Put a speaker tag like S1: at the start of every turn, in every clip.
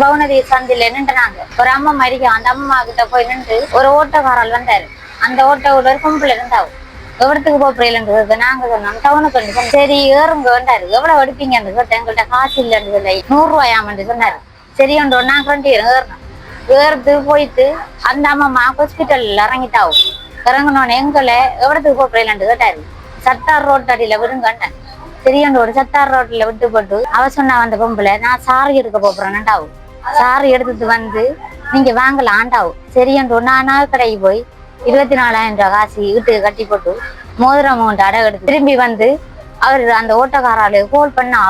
S1: பவுனதி சந்தில நின்றுனாங்க. ஒரு அம்மா மறிக்க அந்த அம்மா கிட்ட போய் நின்று ஒரு ஓட்டக்காரல் வந்தாரு. அந்த ஓட்டோட ஒரு கும்பல இருந்தாவும் எவ்வளத்துக்கு போறீங்க நாங்க சொன்னோம் டவுனுக்கு வந்து சரி ஏறுங்க வந்தாரு. எவ்வளவு எடுப்பீங்கன்னு கேட்டேன். எங்கள்கிட்ட காசு இல்லைன்னு சொல்லி 100 ரூபாயாமன்னு சொன்னாரு. சரி ஒன்று நாங்க 20 ஏறணும். ஏறுது போயிட்டு அந்த அம்மா ஹாஸ்பிட்டல்ல இறங்கிட்டாவும். இறங்கணும்னு எங்களை எவ்வளத்துக்கு போறீங்கன்னு கேட்டாரு. சத்தார் ரோட் அடியில விடுங்கண்டேன். சரியாண்டு ஒரு சத்தார் ரோட்ல விட்டு போட்டு அவ சொன்னா வந்த பொம்பளை நான் சாரி எடுக்க போறேன்டாவும். சாரி எடுத்துட்டு வந்து நீங்க வாங்கல ஆண்டாவும். சரியாண்டு நானா கடைக்கு போய் 24,000 ரூபாய் காசு வீட்டுக்கு கட்டி போட்டு மோதிரம் அமௌண்ட் அடகு எடுத்து திரும்பி வந்து அவரு அந்த ஓட்டக்காராளு கோல் பண்ண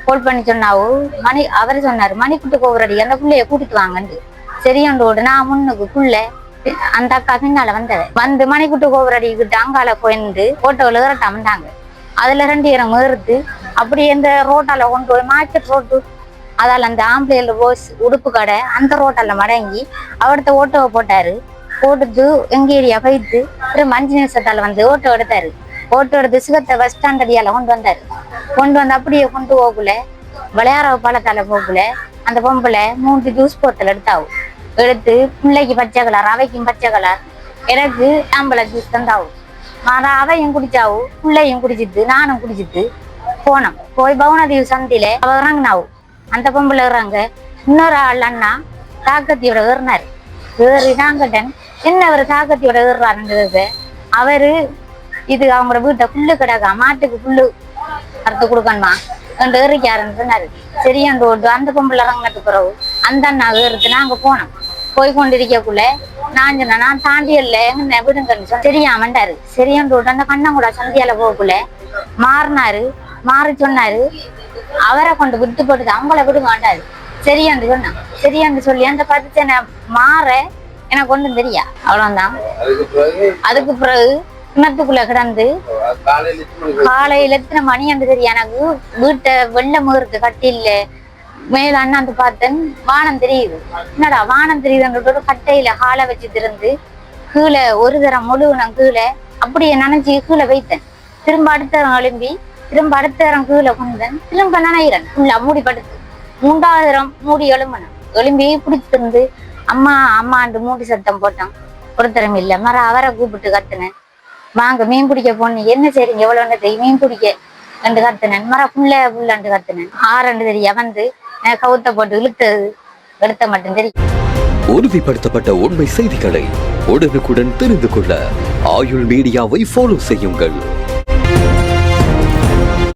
S1: கோல் பண்ணி சொன்னாவு மணி அவரு சொன்னாரு மணிக்குட்டு கோவரடி அந்த புள்ளைய கூட்டிட்டு வாங்கன்னு. சரியாண்டோடு நான் முன்னுக்கு புள்ள அந்த அக்கா பின்னால வந்து மணிக்குட்டு கோவரடி கிட்ட அங்கால போயிருந்து ஓட்டோல ஏறட்டாமட்டாங்க. அதுல 2 இடம் ஏறுத்து அப்படி இந்த ரோட்டால கொண்டு போய் மார்க்கெட் ரோட்டு அதால அந்த ஆம்பளைல போஸ் உடுப்பு கடை அந்த ரோட்டால மடங்கி அவர்த்த ஓட்டோவை போட்டாரு. போட்டுட்டு எங்க ஏரியா போயிட்டு 5 நிமிஷத்தால வந்து ஓட்டோ எடுத்தாரு. ஓட்டோ எடுத்து சிகத்தை பஸ் ஸ்டாண்ட் அடியால கொண்டு வந்தாரு. கொண்டு வந்து அப்படியே கொண்டு போகல விளையாட பாலத்தால போகல அந்த பொம்பளை 3 ஜூஸ் போட்டல் எடுத்தாவும். எடுத்து பிள்ளைக்கு பச்சை கலர் அவைக்கும் பச்சை கலர் எனக்கு ஆம்பளை ஜூஸ் தந்தாவும். ஆனா அவையும் குடிச்சாவும் பிள்ளையும் குடிச்சிட்டு நானும் குடிச்சிட்டு போனோம். போய் பவுனதீவு சந்தில அவ இறங்கினாவும். அந்த பொம்பளை இறங்க இன்னொரு ஆள் அண்ணா தாக்கத்தியோட ஏறினாரு. ஏறினாங்கட்டன் என்ன அவரு தாக்கத்தியோட ஏறுறாருன்றது அவரு இது அவங்களோட வீட்டை புல்லு கிடக்கா மாட்டுக்கு புல்லு அறுத்து கொடுக்கணுமா ரெண்டு ஏறிக்காருன்னு சொன்னாரு. சரியாண்டு ஓட்டு அந்த பொம்பளை இறங்கினதுக்கு பிறகு அந்த அண்ணா ஏறுத்து நாங்க போனோம். போய் கொண்டிருக்கக்குள்ள நான் சொன்னேன் நான் தாண்டியல்ல எங்க விடுங்கன்னு சொன்ன தெரியாமண்டாரு. சரியாண்டு ஓட்டு அந்த கண்ணங்கூட சந்தியால போகக்குள்ள மாறினாரு. மாறி சொன்னாரு அவரை கொண்டு விட்டு போட்டு அவங்கள விடுங்கண்டாரு. சரியாண்டு சொன்னான். சரியாண்டு சொல்லி அந்த பரிச்சனை மாற எனக்கு ஒன்றும் தெரியா அவ்வளவுதான். அதுக்கு பிறகு கிணத்துக்குள்ள கிடந்து காலையில எத்தனை மணி என்று தெரியும் எனக்கு. வீட்டை வெள்ளம் ஏறுது கட்டில மேல அண்ணாந்து பார்த்தேன் வானம் தெரியுது. என்னடா வானம் தெரியுதுன்ற கட்டையில காலை வச்சு திறந்து கீழே ஒரு தரம் முழுவனம் கீழே அப்படியே நினைச்சு கீழே வைத்தேன். திரும்ப அடுத்த தரம் எழும்பி திரும்ப அடுத்த தரம் கீழே கொண்டேன். திரும்ப நினைக்கிறேன் ஃபுல்லா மூடி படுத்து 3வது தரம் மூடி எழும்பினேன். எழும்பி பிடிச்சிருந்து அம்மா அம்மாண்டு மூடி சத்தம் போட்டான். ஒருத்தரம் இல்லை மர அவரை கூப்பிட்டு கத்துனேன். வாங்க மீன் பிடிக்க போனேன். என்ன சரிங்க எவ்வளவு தெரியும் மீன் பிடிக்க ரெண்டு கத்துனேன். மர புள்ளண்டு கத்துனேன். 6 தெரிய வந்து கவுத்த போட்டு இழுத்தது எடுத்த மட்டும் தெரியும்.
S2: உறுதிப்படுத்தப்பட்ட உண்மை செய்திகளை உடனுக்குடன் தெரிந்து கொள்ள ஆயுள் மீடியாவை ஃபாலோ செய்யுங்கள்.